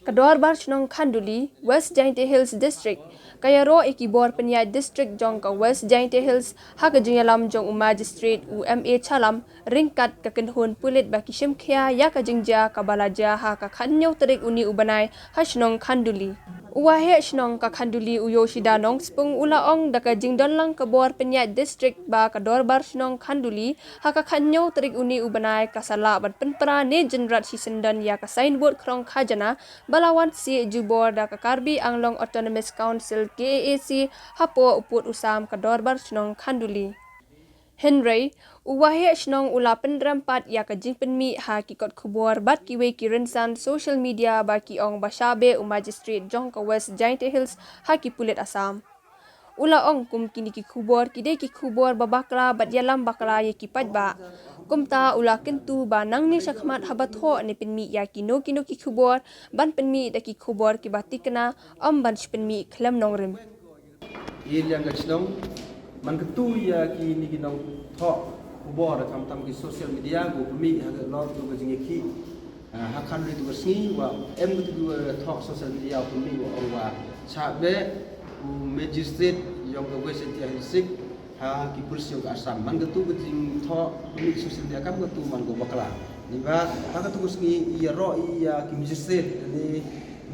Kador bar chnong Khanduli, West Jainte Hills District, kaya ro ikibor penyai district jong ka West Jainte Hills ha ka jingalam jong magistrate UMA chalam ringkat ka kenhun pulit baki shimkhia ya ka jingja ka balaja ha ka khanyo tarik uni ubanai ha chnong Khanduli. Uwahe chnong ka Khanduli uyoshida nong spung ulaong daka jingdon lang kabor penyai district ba kador bar chnong Khanduli ha ka khanyo tarik uni ubanai ka sala bat penpra ne jenrat sisendan ya ka signboard krong khajana Balawan si Jubor da Karbi Anglong Autonomous Council KAC hapo uput usam kadorbar chnong Khanduli. Henry, uwahe chnong ula penrampat ya ka jingpenmi ha kikot kubor bat kiwe kirensan social media ba ki ong basabe magistrate jong ka West Jainte Hills ha ki pulit Assam. Ula ong kum kini ki kubor kide ki kubor babakla bat yalam bakla ye ki pajba. Kumta ula kentu ba nang ni sakmat habatho ni penmi ya kino ki kubor ban penmi da ki kubor ki batikna ban penmi klem nongrim. Yang gachnong man ketu ya ki ni nong tho kubor kam tam ki social media go penmi ha lot go jingi ki ha kan ri tu sngi wa em tu tho social media penmi wa chabe magistrate yang ke West Jainte ha ki polisi yang Assam man ketu jing tho penmi social media kam ketu man go bakla ni ba ha ketu sngi ya ro ya ki magistrate ni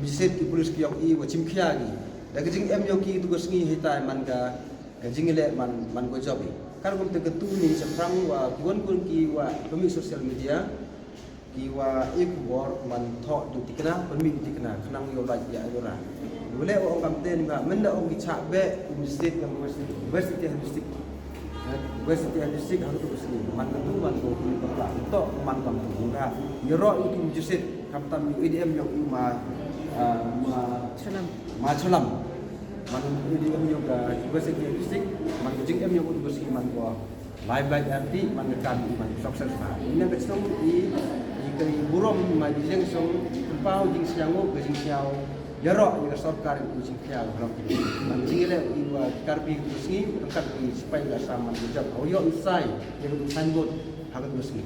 magistrate ki polisi ki yang I wa chimkhia gi da jing em yang ki tu sngi hitai man ga jingile man go job kan kum te ketu ni seprang wa kuan ki wa penmi social media ki wa ikbor man tho du tikna penmi tikna khnang yo la ya ora boleh orang kamten ba menda ong kicha be district yang West District harus terus ni man ketu man go ni bakla to man kam tu enggak yero itu district kaptam IDM yang ma chalam man IDM yang ga West District man jing em yang tu bersih man go live arti man kan man sukses ma ini ke song I kali burom ma jing song pau jing siango ke jing siao Yaro yang sarkar itu cingkial kalau man cingile iwa karbi kusngi dekat di supaya sama jawab. Oh yo isai yang itu signboard harus kusngi.